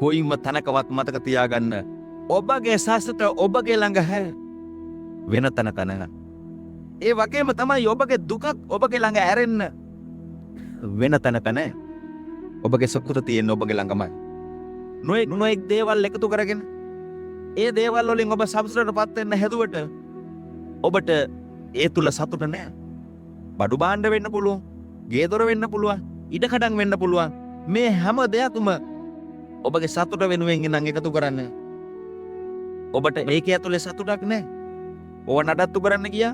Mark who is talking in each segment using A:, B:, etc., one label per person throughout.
A: කොයිම තැනකවත් මතක තියාගන්න ඔබගේ සසත ඔබගේ ළඟ හැ වෙන තැනක නැහැ. ඒ වගේම තමයි ඔබගේ දුකත් ඔබගේ ළඟ ඇරෙන්න වෙන තැනක නැහැ. ඔබගේ සතුට තියෙන ඔබගේ ළඟමයි. නොයෙක් දේවල් එකතු කරගෙන ඒ දේවල් වලින් ඔබ සතුටටපත් වෙන්න හැදුවට ඔබට ඒ තුල සතුට නැහැ. බඩු භාණ්ඩ වෙන්න පුළුවන්, ගේ දොර වෙන්න පුළුවන්, ඉඩකඩම් වෙන්න පුළුවන්. මේ හැම දෙයක්ම ඔබගේ සතුට වෙනුවෙන් ඉඳන් එකතු කරන්න. ඔබට ඒකේ ඇතුලේ සතුටක් නැහැ. ඕව නඩත්තු කරන්න ගියා,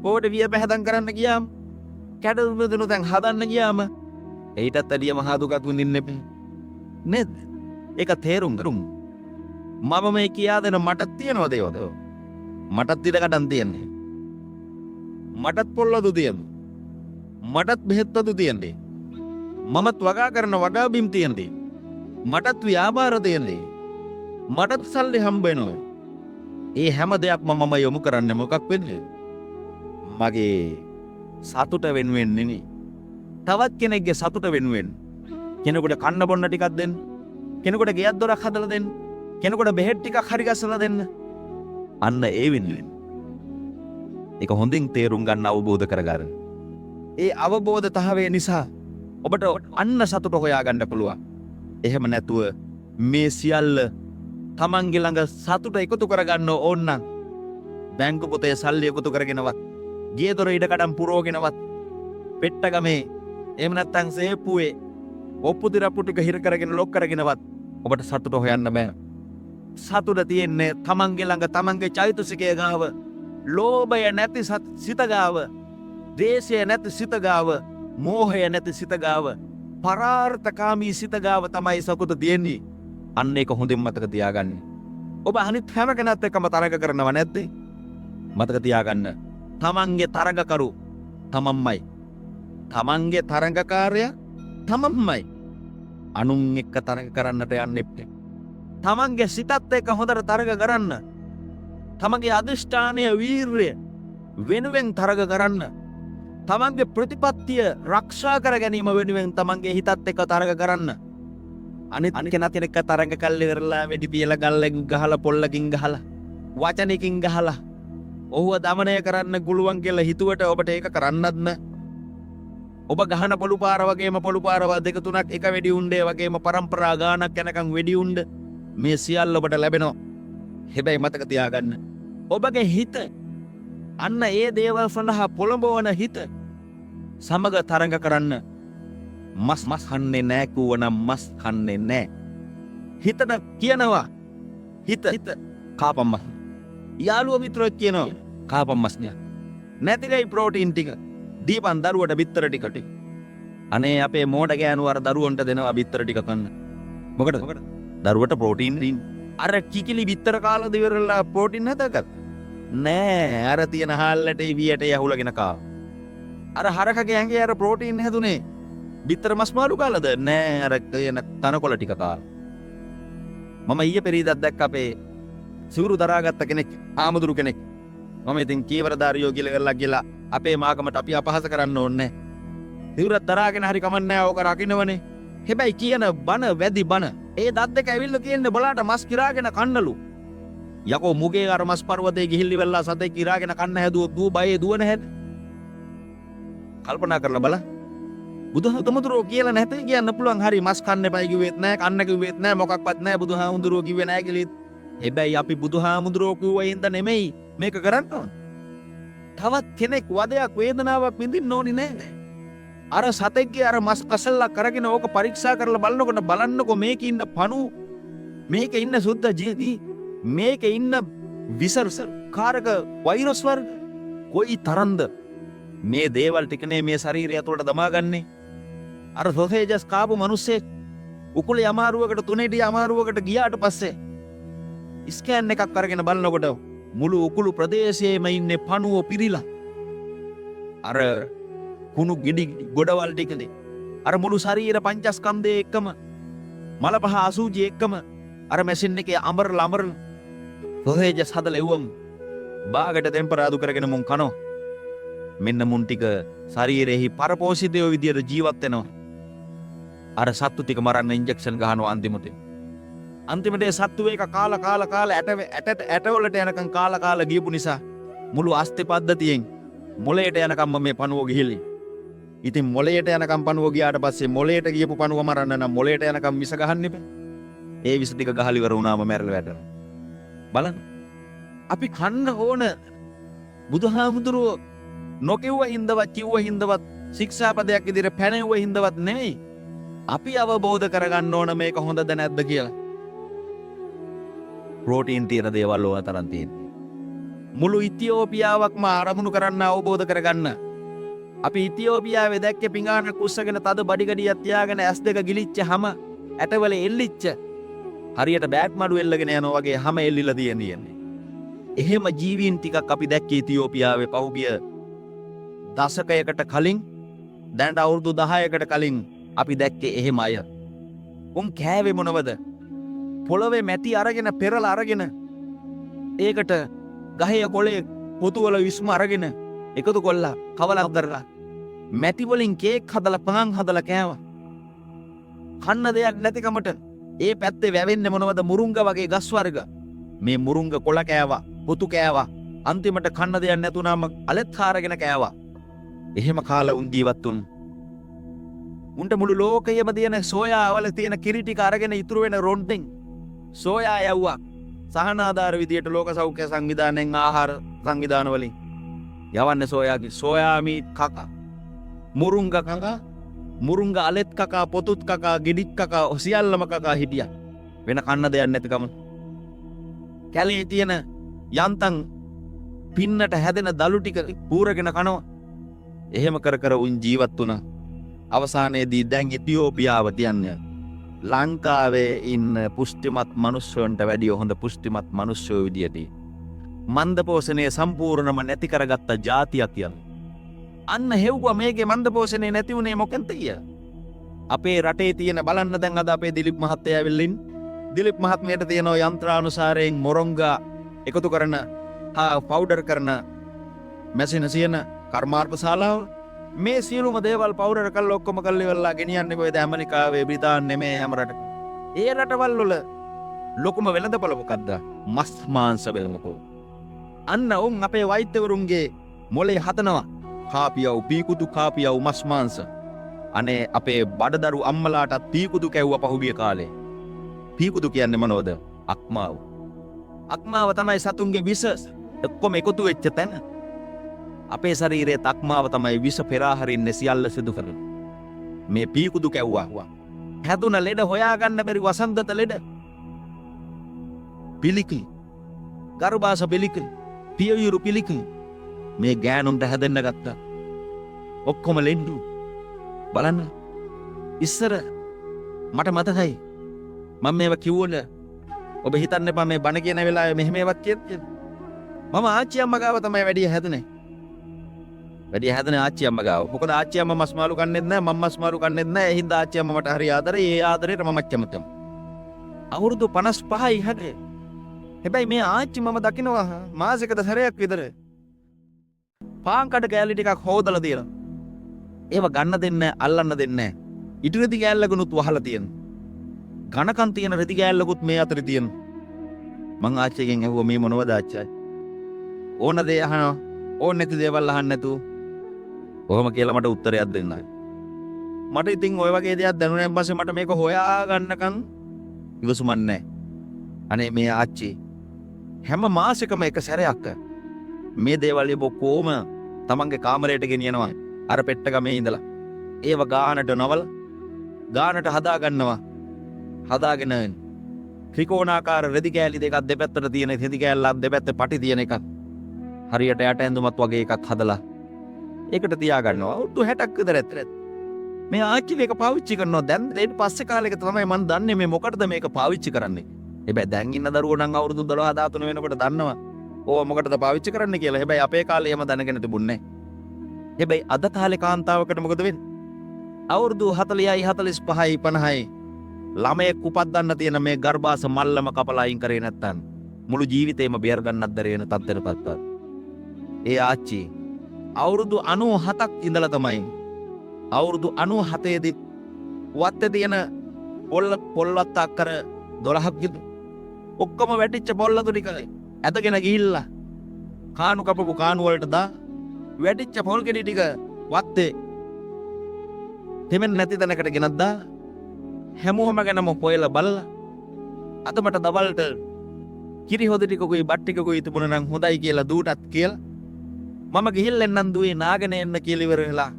A: ඕවට විය පැහැදම් කරන්න ගියාම, කැඩුණු තැන් හදන්න ගියාම ඒටත් වැඩිය මහා දුකක් විඳින්න එපා. නේද? ඒක තේරුම් ගන්න. මම මේ කියා දෙන මට තියනවද ඒවද? මටත් ඉඩකඩම් තියන්නේ. මටත් පොල්ලදු තියන්නේ. මටත් බෙහෙත්වදු තියන්නේ. මමත් වගා කරන වගා බිම් තියන්නේ. මටත් ව්‍යාපාර තියන්නේ. මටත් සල්ලි හම්බ වෙනවා. ඒ හැම දෙයක්ම මම යොමු කරන්නේ මොකක් වෙන්නේ? මගේ සතුට වෙනුවෙන් නෙමෙයි. තවත් කෙනෙක්ගේ සතුට වෙනුවෙන්. කෙනෙකුට කන්න බොන්න ටිකක් දෙන්න. කෙනෙකුට ගෙයක් දොරක් හදලා දෙන්න. කෙනෙකුට බෙහෙත් ටිකක් හරි ගස්සලා දෙන්න. අන්න ඒ වෙනුවෙන්. ඒක හොඳින් තේරුම් ගන්න අවබෝධ කරගන්න. ඒ අවබෝධතාවය නිසා ඔබට අන්න සතුට හොයාගන්න පුළුවන්. එහෙම නැතුව මේ සියල්ල තමන්ගේ ළඟ සතුට එකතු කරගන්න ඕන නම් බැංකු පොතේ සල්ලි එකතු කරගෙනවත්, ගේ දොර ඉඩකඩම් පුරවගෙනවත්, පෙට්ටගමේ එහෙම නැත්නම් සේපුවේ ඔප්පු දිරප්පු ටික හිර කරගෙන ලොක් කරගෙනවත් ඔබට සතුට හොයන්න බෑ. සතුට තියෙන්නේ තමන්ගේ ළඟ, තමන්ගේ චෛතසිකය ගාව, ලෝභය නැති සිත ගාව, දේශය නැති සිත ගාව, මෝහය නැති සිත ගාව, පරාර්ථකාමී සිත ගාව තමයි සතුට තියෙන්නේ. අන්න ඒක හොඳින් මතක තියාගන්න. ඔබ අනිත් හැම කෙනත් එක්කම තරඟ කරනව නැද්ද? මතක තියාගන්න. තමන්ගේ තරඟකරු තමන්මයි. තමන්ගේ තරඟකාරයා තමන්මයි. අනුන් එක්ක තරඟ කරන්නට යන්න එපා. තමන්ගේ සිතත් එක්ක හොඳට තරඟ කරන්න. තමන්ගේ අධිෂ්ඨානය, වීර්යය වෙනුවෙන් තරඟ කරන්න. තමන්ගේ ප්‍රතිපත්තිය රක්ෂා කර ගැනීම වෙනුවෙන් තමන්ගේ හිතත් එක්ක තරඟ කරන්න. අනිත් කෙනත් එක්ක තරඟ කල්ලි වෙරලා වෙඩි පියලා ගල්ලකින් ගහලා පොල්ලකින් ගහලා වචනකින් ගහලා ඔහුව දමනය කරන්න පුළුවන් කියලා හිතුවට ඔබට ඒක කරන්නත් නෑ. ඔබ ගහන පොළු පාර වගේම පොළු පාර දෙක තුනක් එක වෙඩි උණ්ඩේ වගේම පරම්පරා ගානක් යනකම් වෙඩි උණ්ඩ මේ සියල්ල ඔබට ලැබෙනවා. හැබැයි මතක තියාගන්න. ඔබගේ හිත අන්න ඒ දේවල් සඳහා පොළඹවන හිත සමග තරඟ කරන්න. මස් කන්නේ නෑ කිව්වනම් මස් කන්නේ නෑ. හිතට කියනවා හිත කාපම් මස්. යාළුවෝ මිත්‍රයෝ කියනවා කාපම් මස් නෑ. නැතිලයි ප්‍රෝටීන් ටික. දීපන් දරුවට බිත්තර ටිකට. අනේ අපේ මෝඩ ගෑනු අර දරුවන්ට දෙනවා බිත්තර ටික කන්න. මොකටද? දරුවට ප්‍රෝටීන්. අර කිකිලි බිත්තර කාලා දිවරලා ප්‍රෝටීන් නැතකත්. නෑ අර තියෙන හාල්ලට වියට යහුලගෙන කාව. අර හරකගේ ඇඟේ අර ප්‍රෝටීන් හැදුනේ බිත්තර මස් මාළු කාලාද? නෑ අර කියන තනකොළ ටික කාලා. මම ඊයේ පෙරේදා දැක්ක අපේ සිවුරු දරාගත්ත කෙනෙක්, ආමුදුරු කෙනෙක්. මම ඉතින් කීවරදාරියෝ කියලා අපේ මාගමට අපි අපහාස කරන්න ඕනේ. සිවුරක් දරාගෙන හරි කමන්නේ ඕක රකින්නවනේ. හැබැයි කියන බන වැදි බන. ඒ දත් දෙක ඇවිල්ලා කියන්නේ බලාට මස් කිරාගෙන කන්නලු. යකෝ මුගේ අර මස් පර්වතේ ගිහිල්ලි වෙලා සතේ කිරාගෙන කන්න හැදුවොත් දූ බයේ දුවන හැද? කල්පනා කරලා බලන්න. බුදුහාමුදුරුවෝ කියලා නැතේ කියන්න පුළුවන්. හරි මස් කන්න එපයි කිව්වෙත් නැහැ, කන්න කිව්වෙත් නැහැ, මොකක්වත් නැහැ බුදුහාමුදුරුවෝ කිව්වේ නැහැ කියලා. හැබැයි අපි බුදුහාමුදුරුවෝ කිව්වෙන්ද නෙමෙයි මේක කරන්න ඕන. තවත් කෙනෙක් වදයක් වේදනාවක් විඳින්න ඕනි නැහැ. අර සතෙක්ගේ අර මස් කසල්ලා කරගෙන ඕක පරීක්ෂා කරලා බලන්නකො මේකේ ඉන්න පණු, මේකේ ඉන්න සුද්ධ ජීවි, මේකේ ඉන්න විසර්ස කාරක වෛරස් වර්ග කොයි තරම්ද මේ දේවල් ටිකනේ මේ ශරීරය ඇතුළට දමාගන්නේ. අර සොසේජස් කාපු මිනිස්සේ උකුලේ අමාරුවකට තුනේදී අමාරුවකට ගියාට පස්සේ ස්කෑන් එකක් අරගෙන බලනකොට මුළු උකුළු ප්‍රදේශයේම ඉන්නේ පණුව පිරීලා. අර කුණු ගෙඩි ගොඩවල් ටිකනේ. අර මුළු ශරීර පංචස්කන්ධයේ එක්කම මල පහ අසූචි එක්කම අර මැෂින් එකේ අමරලා සොසේජස් හදලා එවුවම බාගට ටෙම්පරාදු කරගෙන මුන් කනෝ. මෙන්න මුන් ටික ශරීරෙහි පරපෝෂිතයෝ විදියට ජීවත් වෙනවා. අර සත්තු ටික මරන්න ඉන්ජෙක්ෂන් ගහනවා අන්තිමට. අන්තිමට ඒ සත්තු එක කාලා ඇටවලට යනකම් කාලා ගියපු නිසා මුළු අස්ථි පද්ධතියෙන් මොළයට යනකම් මේ පණුව ගිහිලි. ඉතින් මොළයට යනකම් පණුව ගියාට පස්සේ මොළයට ගියපු පණුව මරන්න නම් මොළයට යනකම් විස ගහන්න ඉබේ. ඒ විස ටික ගහලා ඉවර වුණාම මැරෙලා වැටෙනවා. බලන්න. අපි කන්න ඕන බුදුහාමුදුරුවෝ නොකිව්ව හින්දවත් කිව්ව හින්දවත් ශික්ෂාපදයක් විදිහට පැනෙව්ව හින්දවත් නෙවෙයි. අපි අවබෝධ කරගන්න ඕන මේක හොඳද නැද්ද කියලා. ප්‍රෝටීන් තියෙන දේවල් ඕන තරම් තියෙනවා. මුළු ඉතියෝපියාවක්ම ආරමුණු කරන්න අවබෝධ කරගන්න. අපි ඉතියෝපියාවේ දැක්කේ පිඟාන කුස්සගෙන තද බඩිගඩියක් තියාගෙන ඇස් දෙක ගිලිච්ච හැම ඇටවල එල්ලිච්ච හරියට බෑට් මඩු එල්ලගෙන යනවා වගේ හැම එල්ලිලා තියෙන්නේ. එහෙම ජීවීන් ටිකක් අපි දැක්කේ ඉතියෝපියාවේ පහුගිය දශකයකට කලින් දැනට අවුරුදු 10කට කලින් අපි දැක්කේ එහෙම අය. උන් කෑවේ මොනවද? පොළවේ මැටි අරගෙන පෙරලා අරගෙන ඒකට ගහේ කොළේ පොතුවල විස්ම අරගෙන එකතු කොල්ලා කවලක් කරලා මැටි වලින් කේක් හදලා පහන් හදලා කෑවා. කන්න දෙයක් නැතිකමට ඒ පැත්තේ වැවෙන්නේ මොනවද? මුරුංග වගේ ගස් වර්ග. මේ මුරුංග කොළ කෑවා, පොතු කෑවා. අන්තිමට කන්න දෙයක් නැතුණාම අලෙත් හාරගෙන කෑවා. එහෙම කාලා උන් ජීවත් වුන්. උන්ට මුළු ලෝකයේම තියෙන සෝයා වල තියෙන කිරි ටික අරගෙන ඉතුරු වෙන රොන්ඩෙන් සෝයා යවුවා. සහනාධාර විදියට ලෝක සෞඛ්‍ය සංවිධානයෙන් ආහාර සංවිධාන වලින් යවන්නේ සෝයා මීට් කකා, මුරුංග කකා, මුරුංග අලෙත් කකා, පොතුත් කකා, ගෙඩිත් කකා, සියල්ලම කකා හිටියා. වෙන කන්න දෙයක් නැතිකම. කැලේ තියෙන යන්තම් පින්නට හැදෙන දලු ටික පූරගෙන කනවා. එහෙම කර උන් ජීවත් වුණා. අවසානයේදී දැන් ඉතියෝපියාව තියන්නේ ලංකාවේ ඉන්න පුෂ්ටිමත් මිනිස්සුන්ට වැඩිය හොඳ පුෂ්ටිමත් මිනිස්සුෝ විදියට මන්දපෝෂණය සම්පූර්ණම නැති කරගත්ත ජාතියක් කියලා. අන්න හෙව්වා මේකේ මන්දපෝෂණය නැති වුණේ මොකෙන්ද කිය? අපේ රටේ තියෙන බලන්න දැන් අද අපේ දිලිප් මහත්තයා ඇවිල්ලින් දිලිප් මහත්මයාට තියෙන යන්ත්‍රානුසාරයෙන් මොරොංගා එකතු කරන පවුඩර් කරන මැෂින සියන කර්මාර්ථ ශාලාව මේ සියලුම දේවල් පවුඩර් කරලා ඔක්කොම කරලා ඉවරලා ගෙනියන්නේ කොහෙද? ඇමරිකාවේ, බ්‍රිතාන්‍යයේ මේ හැම රටක. ඒ රටවල් වල ලොකුම වෙළඳපොළ මොකද්ද? මස් මාංශ වෙළඳපොළ. අන්න උන් අපේ වෛද්‍යවරුන්ගේ මොලේ හදනවා. කාපියව, පීකුදු කාපියව, මස් මාංශ. අනේ අපේ බඩදරු අම්මලාටත් පීකුදු කැව්වා පහුගිය කාලේ. පීකුදු කියන්නේ මොනවද? අක්මාව. අක්මාව තමයි සතුන්ගේ විස ඔක්කොම එකතු වෙච්ච තැන. අපේ ශරීරයේ තක්මාව තමයි විස පෙරාහරින්නේ සියල්ල සිදු කරන. මේ පීකුදු කැව්වා. හැදුන ලෙඩ හොයාගන්න බැරි වසන්තත ලෙඩ. පිළිකි. ගර්භාෂ පිළිකි. පියයුරු පිළිකි. මේ ගෑනුන්ට හැදෙන්න ගත්තා. ඔක්කොම ලෙඩු. බලන්න. ඉස්සර මට මතකයි. මම මේවා කිව්වොත් ඔබ හිතන්න එපා මේ බණ කියන වෙලාවේ මෙහෙම ඒවත් කියද්දි. මම ආච්චි අම්මා ගාව තමයි වැඩි හැදුනේ. වැඩි හැදෙන ආච්චි අම්මා ගාව. මොකද ආච්චි අම්මා මස් මාළු කන්නේත් නැහැ, මම මස් මාළු කන්නේත් නැහැ. ඒ හින්දා ආච්චි අම්මා මට හරි ආදරේ. ඒ ආදරේට මම කැමතියි. අවුරුදු 55යි හැදේ. හැබැයි මේ ආච්චි මම දකිනවා මාසෙකට සැරයක් විතර පාන් කඩ කෑලි ටිකක් හොදලා තියලා. ඒව ගන්න දෙන්නේ නැහැ, අල්ලන්න දෙන්නේ නැහැ. ඉටු රෙදි කෑල්ලකුත් වහලා තියෙනවා. ඝනකම් තියෙන රෙදි කෑල්ලකුත් මේ අතරේ තියෙනවා. මං ආච්චිගෙන් ඇහුවා මේ මොනවද ආච්චි? ඕන දේ අහනවා. ඕන නැති දේවල් අහන්න නැතුව කොහොම කියලා මට උත්තරයක් දෙන්නයි. මට ඉතින් ওই වගේ දේවල් දැනුණාන් පස්සේ මට මේක හොයා ගන්නකම් ඉවසුමක් නැහැ. අනේ මේ ආච්චි හැම මාසෙකම එක සැරයක් මේ දේවල් ඔක්කොම තමන්ගේ කාමරයට ගෙනියනවා. අර පෙට්ටගමේ ඉඳලා ඒව ගානට නවල ගානට හදා ගන්නවා. හදාගෙන ත්‍රිකෝණාකාර රෙදි කෑලි දෙකක් දෙපැත්තට තියෙන රෙදි කෑල්ලක් දෙපැත්තේ පටි තියෙන එකක් හරියට යට ඇඳුමත් වගේ එකක් හදලා ඒකට තියා ගන්නවා. අවුරුදු 60ක් විතර ඇතුළත මේ ආච්චි මේක පාවිච්චි කරනවා. දැන් ඊට පස්සේ කාලෙක තමයි මම දන්නේ මේ මොකටද මේක පාවිච්චි කරන්නේ. හැබැයි දැන් ඉන්න දරුවෝ නම් අවුරුදු 12 13 වෙනකොට දන්නවා ඕව මොකටද පාවිච්චි කරන්න කියලා. හැබැයි අපේ කාලේ එහෙම දැනගෙන තිබුණේ නැහැ. හැබැයි අද කාලේ කාන්තාවකට මොකද වෙන්නේ? අවුරුදු 40යි 45යි 50යි ළමයෙක් උපද්දන්න තියෙන මේ ගර්භාෂ මල්ලම කපලා අයින් කරේ නැත්තම් මුළු ජීවිතේම බේර ගන්නත් බැරි වෙන තත්ත්වයටපත් වෙනවා. ඒ ආච්චි අවුරුදු 97ක් ඉඳලා තමයි අවුරුදු 97 දී වත්තේ තියෙන පොල්වත් අක්කර 12ක් විතර ඔක්කොම වැටිච්ච පොල්ලතු ටික ඇදගෙන ගිහිල්ලා කාණු කපපු කාණු වලට දා වැටිච්ච පොල් ගෙඩි ටික වත්තේ තෙමෙන් නැති තැනකට ගෙනත් දා හැමෝම ගැනම පොයලා බලලා අද මට දවල්ට කිරි හොද ටිකකුයි බත් ටිකකුයි තිබුණා නම් හොඳයි කියලා දූටත් කියලා මම ගිහිල්ලා එන්නම් දුවේ නාගෙන එන්න කියලා ඉවර වෙලා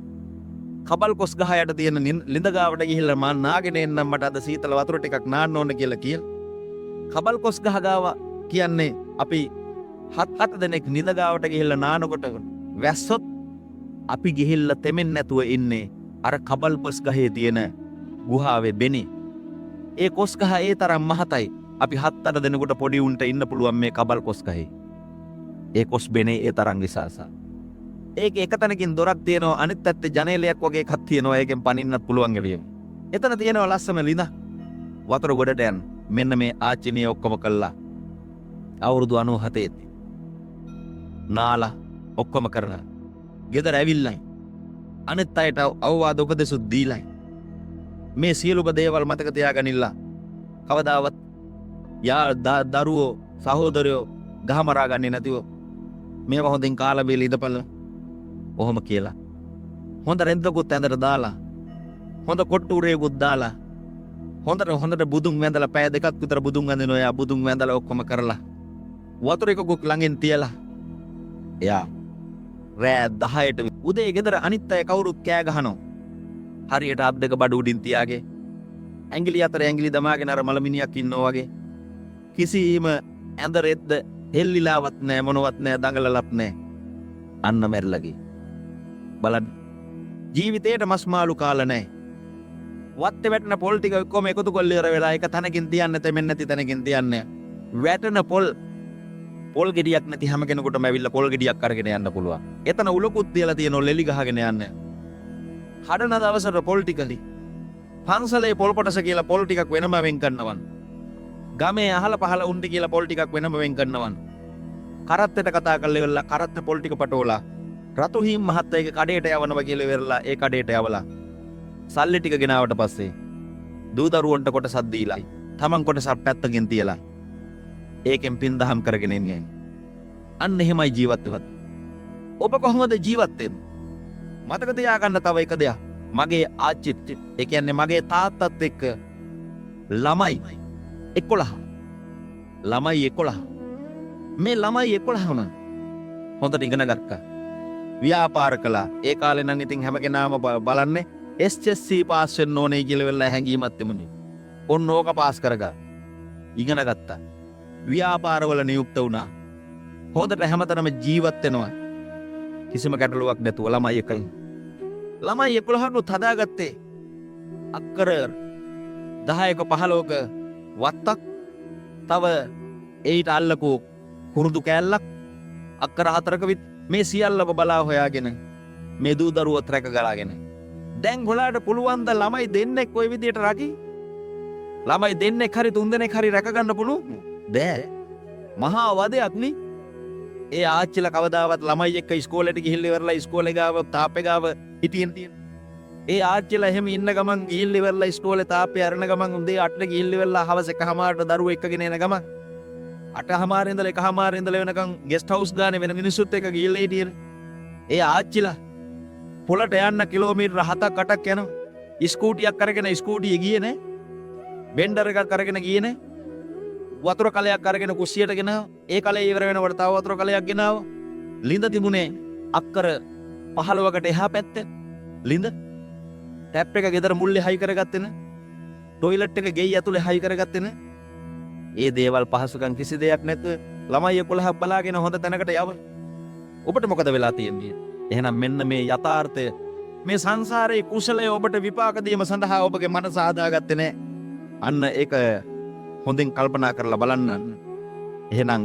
A: කබල් කොස් ගහ යට තියෙන ලිඳ ගාවට ගිහිල්ලා මම නාගෙන එන්නම් මට අද සීතල වතුර ටිකක් නාන්න ඕන කියලා කබල් කොස් ගහ ගාව කියන්නේ අපි 7 දෙනෙක් නිද ගාවට ගිහිල්ලා නානකොට වැස්සොත් අපි ගිහිල්ලා තෙමෙන් නැතුව ඉන්නේ අර කබල් කොස් ගහේ තියෙන ගුහාවේ බෙනේ. ඒ කොස් ගහ ඒ තරම් මහතයි. අපි 7-8 දෙනෙකුට පොඩි උන්ට ඉන්න පුළුවන් මේ කබල් කොස් ගහේ. ඒ කොස් බෙනේ ඒ තරම් විශාසයි. ඒක එක තැනකින් දොරක් තියෙනවා අනිත් පැත්තේ ජනේලයක් වගේ එකක් තියෙනවා ඒකෙන් පනින්නත් පුළුවන් එළිය. එතන තියෙනවා ලස්සන ලිඳ. වතුර ගොඩට යන මෙන්න මේ ආච්චිනිය ඔක්කොම කළා. අවුරුදු 97 දී. නාලා ඔක්කොම කරලා. ගෙදර ඇවිල්ලා. අනිත් අයට අවවාද උපදෙසු දීලා. මේ සියලුම දේවල් මතක තියාගනින්න. කවදාවත් දරුවෝ සහෝදරයෝ ගහමරා ගන්නේ නැතිව මේවා හොඳින් කාලා බීලා ඉඳපළ. ඔහොම කියලා. හොඳ රෙන්දකුත් ඇඳට දාලා. හොඳ කොට්ටුරේකුත් දාලා. හොඳට බුදුන් වැඳලා පැය දෙකක් විතර බුදුන් වැඳිනවා. එයා බුදුන් වැඳලා ඔක්කොම කරලා. වතුර එකකුක් ළඟින් තියලා. එයා රෑ 10ට උදේ ගෙදර අනිත් අය කවුරුත් කෑ ගහනවා. හරියට අත් දෙක බඩ උඩින් තියාගේ. ඇඟිලි අතර ඇඟිලි දමාගෙන අර මලමිනියක් ඉන්නවා වගේ. කිසිම ඇඳ රෙද්ද හෙල්ලිලාවත් නැහැ මොනවත් නැහැ දඟලලත් නැහැ. අන්න මැරිලා ගියේ. බලන්න ජීවිතේට මස් මාළු කාලා නැහැ. වත්තේ වැටෙන පොල් ටික ඔක්කොම එකතු කරලා ඉවර වෙලා එක තැනකින් තියන්න තෙමෙන් නැති තැනකින් තියන්නේ. වැටෙන පොල් ගෙඩියක් නැති හැම කෙනෙකුටම ඇවිල්ලා පොල් ගෙඩියක් අරගෙන යන්න පුළුවන්. එතන උලකුත් තියලා තියෙනවා ලෙලි ගහගෙන යන්න. හඩන දවසට පොල් ටිකලි. පන්සලේ පොල් කොටස කියලා පොල් ටිකක් වෙනම වෙන් කරනවන්. ගමේ අහල පහල උන්ටි කියලා පොල් ටිකක් වෙනම වෙන් කරනවන්. කරත්තෙට කතා කරලා ඉවරලා කරත්ත පොල් ටික පටෝලා රතු හිම් මහත්තයාගේ කඩේට යවනවා කියලා ඉවරලා ඒ කඩේට යවලා සල්ලි ටික ගෙනාවට පස්සේ දූ දරුවන්ට කොටසක් දීලා තමන් කොටසක් පැත්තකින් තියලා ඒකෙන් පින් දහම් කරගෙන ඉන්නේ. අන්න එහෙමයි ජීවත් වෙවත්. ඔබ කොහොමද ජීවත් වෙන්නේ? මතක තියාගන්න තව එක දෙයක්. මගේ ආච්චිත් ඒ කියන්නේ මගේ තාත්තත් එක්ක ළමයි 11. ළමයි 11. මේ ළමයි 11 වුණා. හොඳට ඉගෙන ගත්තා. ව්‍යාපාර කළා. ඒ කාලේ නම් ඉතින් හැම කෙනාම බලන්නේ SSC පාස් වෙන්න ඕනේ කියලා වෙලා හැංගීමක් තිබුණේ. ඔන්න ඕක පාස් කරගා. ඉගෙන ගත්තා. ව්‍යාපාරවල නියුක්ත වුණා. හොඳට හැමතැනම ජීවත් වෙනවා. කිසිම ගැටලුවක් නැතුව ළමයි එකයි. ළමයි 11නුත් හදාගත්තේ අක්කර 10ක 15ක වත්තක් තව ඒට අල්ලකෝ කුරුදු කෑල්ලක් අක්කර 4ක විත් මේ සියල්ලම බලා හොයාගෙන මේ දූ දරුවොත් රැක ගලාගෙන දැන් ගොලාට පුළුවන් ද ළමයි දෙන්නෙක් ওই විදියට රකි? ළමයි දෙන්නෙක් හරි තුන් දෙනෙක් හරි රැක ගන්න පුළුවන්? බෑ. මහා වදයක් නේ. ඒ ආච්චිලා කවදාවත් ළමයි එක්ක ඉස්කෝලේට ගිහිල්ලා ඉවරලා ඉස්කෝලේ ගාව තාප්පේ ගාව හිටියෙන් තියෙන. ඒ ආච්චිලා එහෙම ඉන්න ගමන් ගිහිල්ලා ඉවරලා ඉස්කෝලේ තාප්පේ අරන ගමන් උදේ 8ට ගිහිල්ලා ඉවරලා හවස 1:00ට දරුවෝ එක්කගෙන එන ගමන් 8:00 ඉඳලා 1:00 ඉඳලා වෙනකන් ගෙස්ට් හවුස් ගානේ වෙන මිනිස්සුත් එක්ක ගිහිල්ලා හිටියේ. ඒ ආච්චිලා පොළට යන්න කිලෝමීටර 7ක් 8ක් යනවා. ස්කූටියක් අරගෙන ස්කූටියේ ගියේ නෑ. බෙන්ඩර් එකක් අරගෙන ගියේ නෑ. වතුර කලයක් අරගෙන කුස්සියට ගෙනාව. ඒ කලේ ඉවර වෙනකොට තව වතුර කලයක් ගෙනාව. ලිඳ තිබුණේ අක්කර 15කට එහා පැත්තේ. ලිඳ ටැප් එක ගෙදර මුල්ලේ හයි කරගත්තේ න. ටොයිලට් එක ගෙයි ඇතුලේ හයි කරගත්තේ න. ඒ දේවල් පහසුකම් කිසි දෙයක් නැතුව ළමයි 11ක් බලාගෙන හොඳ තැනකට යව. ඔබට මොකද වෙලා තියෙන්නේ? එහෙනම් මෙන්න මේ යථාර්ථය මේ සංසාරයේ කුසලයේ ඔබට විපාක දීම සඳහා ඔබගේ මනස ආදාගත්තේ නැහැ. අන්න ඒක හොඳින් කල්පනා කරලා බලන්න. එහෙනම්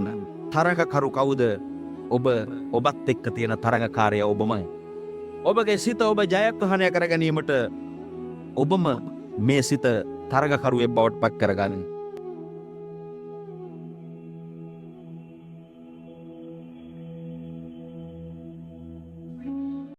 A: තරඟකරු කවුද? ඔබත් එක්ක තියෙන තරඟකාරය ඔබමයි. ඔබගේ සිත ඔබ ජයග්‍රහණය කර ගැනීමට ඔබම මේ සිත තරඟකරුවෙක් බවට පත් කරගන්න.